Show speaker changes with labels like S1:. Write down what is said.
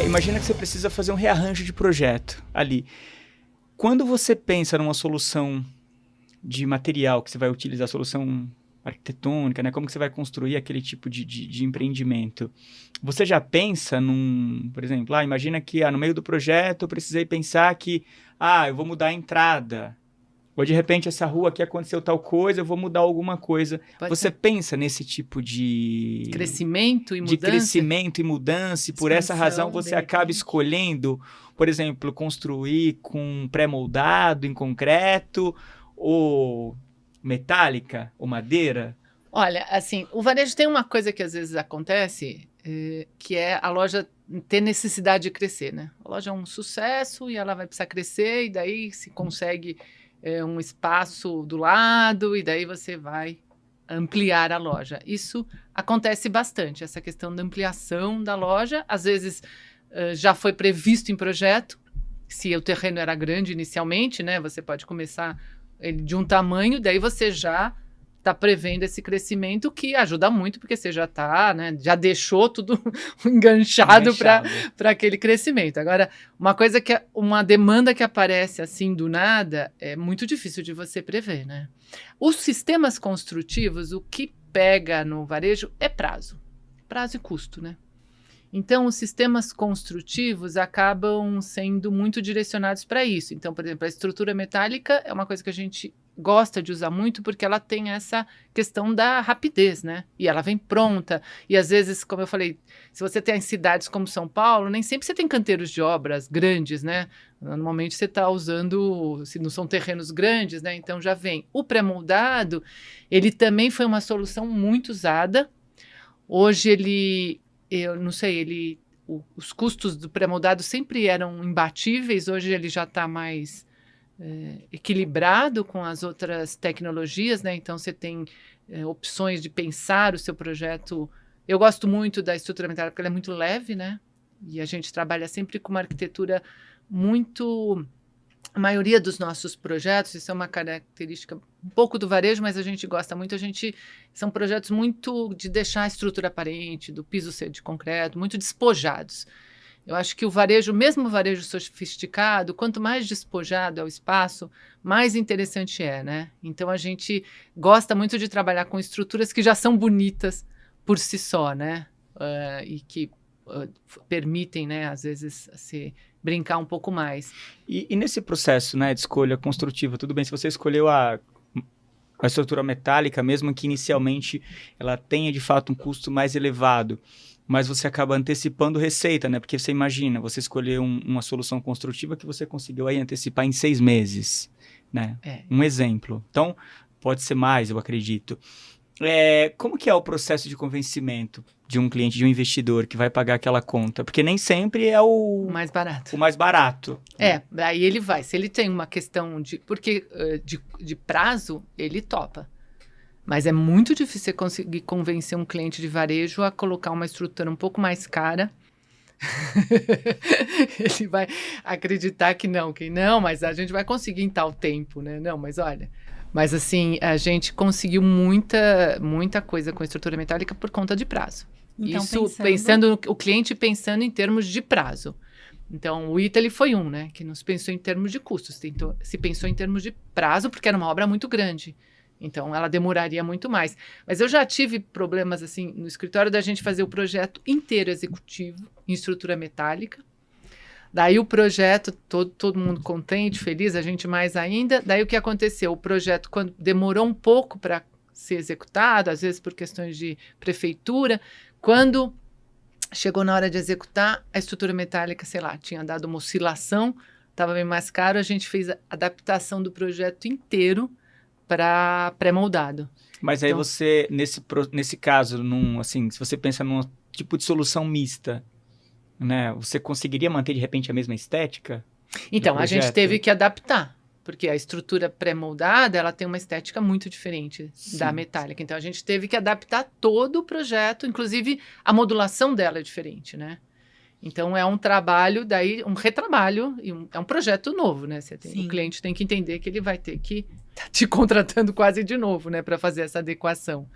S1: Imagina que você precisa fazer um rearranjo de projeto ali. Quando você pensa numa solução de material que você vai utilizar, solução arquitetônica, né? Como que você vai construir aquele tipo de empreendimento? Você já pensa por exemplo, imagina que no meio do projeto eu precisei pensar que, eu vou mudar a entrada. Ou de repente essa rua aqui aconteceu tal coisa, eu vou mudar alguma coisa. Você pensa nesse tipo de
S2: crescimento e mudança?
S1: De crescimento e mudança, e por essa razão você acaba escolhendo, por exemplo, construir com pré-moldado em concreto, ou metálica, ou madeira?
S2: Olha, assim, o varejo tem uma coisa que às vezes acontece, que é a loja ter necessidade de crescer, né? A loja é um sucesso e ela vai precisar crescer, e daí se consegue um espaço do lado, e daí você vai ampliar a loja. Isso acontece bastante, essa questão da ampliação da loja. Às vezes já foi previsto em projeto, se o terreno era grande inicialmente, né? Você pode começar ele de um tamanho, daí você já está prevendo esse crescimento, que ajuda muito, porque você já está, né, já deixou tudo enganchado para aquele crescimento. Agora, uma demanda que aparece assim do nada é muito difícil de você prever, né? Os sistemas construtivos, o que pega no varejo é prazo e custo, né? Então, os sistemas construtivos acabam sendo muito direcionados para isso. Então, por exemplo, a estrutura metálica é uma coisa que a gente gosta de usar muito, porque ela tem essa questão da rapidez, né? E ela vem pronta. E às vezes, como eu falei, se você tem cidades como São Paulo, nem sempre você tem canteiros de obras grandes, né? Normalmente você está usando, se não são terrenos grandes, né? Então já vem. O pré-moldado, ele também foi uma solução muito usada. Hoje eu não sei, os custos do pré-moldado sempre eram imbatíveis, hoje ele já está mais equilibrado com as outras tecnologias, né? Então você tem opções de pensar o seu projeto. Eu gosto muito da estrutura metálica, porque ela é muito leve, né? E a gente trabalha sempre com uma arquitetura muito... A maioria dos nossos projetos, isso é uma característica um pouco do varejo, mas a gente gosta muito, são projetos muito de deixar a estrutura aparente, do piso ser de concreto, muito despojados. Eu acho que mesmo o varejo sofisticado, quanto mais despojado é o espaço, mais interessante é, né? Então a gente gosta muito de trabalhar com estruturas que já são bonitas por si só, né? E que permitem, né, às vezes, brincar um pouco mais.
S1: E nesse processo, né, de escolha construtiva, tudo bem, se você escolheu a estrutura metálica, mesmo que inicialmente ela tenha de fato um custo mais elevado, mas você acaba antecipando receita, né? Porque você imagina, você escolheu uma solução construtiva que você conseguiu aí antecipar em 6 meses, né? Um exemplo. Então, pode ser mais, eu acredito. Como que é o processo de convencimento de um cliente, de um investidor que vai pagar aquela conta? Porque nem sempre é o
S2: mais barato.
S1: O mais barato.
S2: Aí ele vai. Se ele tem uma questão de prazo, ele topa. Mas é muito difícil você conseguir convencer um cliente de varejo a colocar uma estrutura um pouco mais cara. Ele vai acreditar que não, mas a gente vai conseguir em tal tempo, né? Não, mas olha... Mas, assim, a gente conseguiu muita coisa com a estrutura metálica por conta de prazo.
S3: Então,
S2: o cliente pensando em termos de prazo. Então, o Italy foi né? Que não se pensou em termos de custos. Se pensou em termos de prazo, porque era uma obra muito grande. Então, ela demoraria muito mais. Mas eu já tive problemas, assim, no escritório da gente fazer o projeto inteiro executivo em estrutura metálica. Daí o projeto, todo mundo contente, feliz, a gente mais ainda. Daí o que aconteceu? O projeto, quando demorou um pouco para ser executado, às vezes por questões de prefeitura, quando chegou na hora de executar, a estrutura metálica, sei lá, tinha dado uma oscilação, estava bem mais caro, a gente fez a adaptação do projeto inteiro para pré-moldado.
S1: Mas aí você, nesse caso, assim, se você pensa num tipo de solução mista, né? Você conseguiria manter, de repente, a mesma estética?
S2: Então, a gente teve que adaptar, porque a estrutura pré-moldada, ela tem uma estética muito diferente da metálica. Então, a gente teve que adaptar todo o projeto, inclusive a modulação dela é diferente, né? Então, é um trabalho, um retrabalho, é um projeto novo, né? O cliente tem que entender que ele vai ter que estar te contratando quase de novo, né? Para fazer essa adequação.